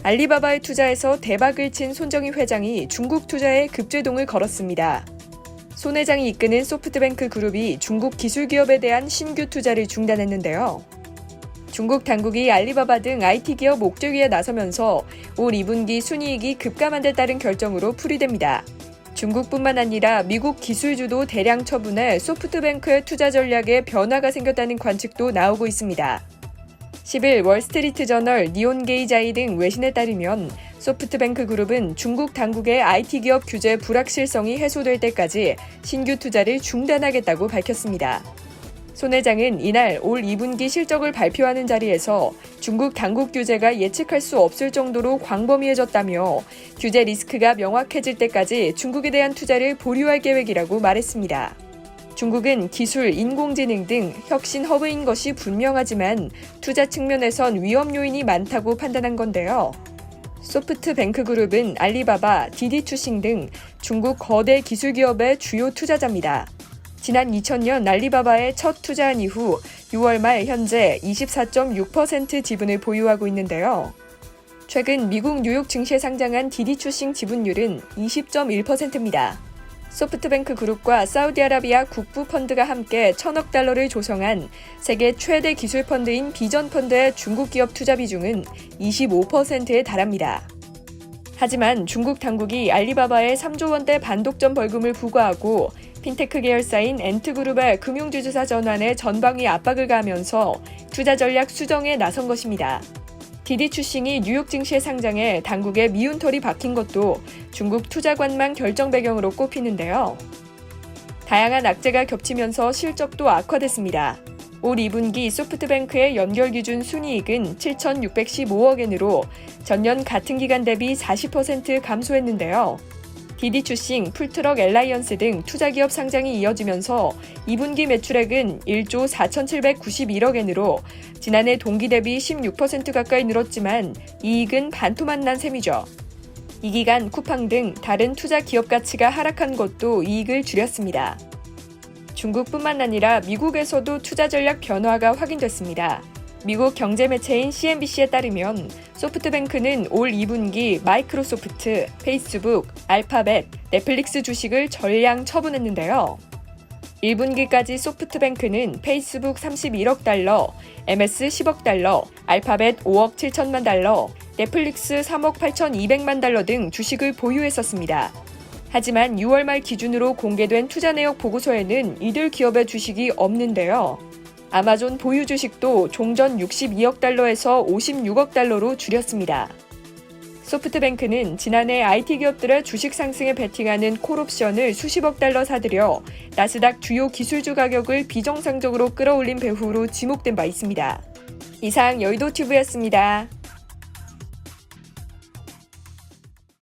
알리바바에 투자해서 대박을 친 손정희 회장이 중국 투자에 급제동을 걸었습니다. 손 회장이 이끄는 소프트뱅크 그룹이 중국 기술기업에 대한 신규 투자를 중단했는데요. 중국 당국이 알리바바 등 IT 기업 옥죄기에 나서면서 올 2분기 순이익이 급감한 데 따른 결정으로 풀이됩니다. 중국뿐만 아니라 미국 기술주도 대량 처분해 소프트뱅크의 투자 전략에 변화가 생겼다는 관측도 나오고 있습니다. 10일 월스트리트 저널 니온게이자이 등 외신에 따르면 소프트뱅크 그룹은 중국 당국의 IT 기업 규제 불확실성이 해소될 때까지 신규 투자를 중단하겠다고 밝혔습니다. 손 회장은 이날 올 2분기 실적을 발표하는 자리에서 중국 당국 규제가 예측할 수 없을 정도로 광범위해졌다며 규제 리스크가 명확해질 때까지 중국에 대한 투자를 보류할 계획이라고 말했습니다. 중국은 기술, 인공지능 등 혁신 허브인 것이 분명하지만 투자 측면에선 위험 요인이 많다고 판단한 건데요. 소프트뱅크 그룹은 알리바바, 디디추싱 등 중국 거대 기술 기업의 주요 투자자입니다. 지난 2000년 알리바바에 첫 투자한 이후 6월 말 현재 24.6% 지분을 보유하고 있는데요. 최근 미국 뉴욕 증시에 상장한 디디추싱 지분율은 20.1%입니다. 소프트뱅크 그룹과 사우디아라비아 국부펀드가 함께 1,000억 달러를 조성한 세계 최대 기술 펀드인 비전 펀드의 중국 기업 투자 비중은 25%에 달합니다. 하지만 중국 당국이 알리바바에 3조 원대 반독점 벌금을 부과하고 핀테크 계열사인 엔트그룹의 금융주주사 전환에 전방위 압박을 가하면서 투자 전략 수정에 나선 것입니다. 디디추싱이 뉴욕 증시에 상장해 당국의 미운털이 박힌 것도 중국 투자관망 결정 배경으로 꼽히는데요. 다양한 악재가 겹치면서 실적도 악화됐습니다. 올 2분기 소프트뱅크의 연결 기준 순이익은 7,615억 엔으로 전년 같은 기간 대비 40% 감소했는데요. 디디추싱, 풀트럭 엘라이언스 등 투자기업 상장이 이어지면서 2분기 매출액은 1조 4,791억 엔으로 지난해 동기 대비 16% 가까이 늘었지만 이익은 반토막 난 셈이죠. 이 기간 쿠팡 등 다른 투자 기업 가치가 하락한 것도 이익을 줄였습니다. 중국뿐만 아니라 미국에서도 투자 전략 변화가 확인됐습니다. 미국 경제 매체인 CNBC에 따르면 소프트뱅크는 올 2분기 마이크로소프트, 페이스북, 알파벳, 넷플릭스 주식을 전량 처분했는데요. 1분기까지 소프트뱅크는 페이스북 31억 달러, MS 10억 달러, 알파벳 5억 7천만 달러, 넷플릭스 3억 8,200만 달러 등 주식을 보유했었습니다. 하지만 6월 말 기준으로 공개된 투자 내역 보고서에는 이들 기업의 주식이 없는데요. 아마존 보유 주식도 종전 62억 달러에서 56억 달러로 줄였습니다. 소프트뱅크는 지난해 IT 기업들의 주식 상승에 베팅하는 콜옵션을 수십억 달러 사들여 나스닥 주요 기술주 가격을 비정상적으로 끌어올린 배후로 지목된 바 있습니다. 이상 여의도튜브였습니다.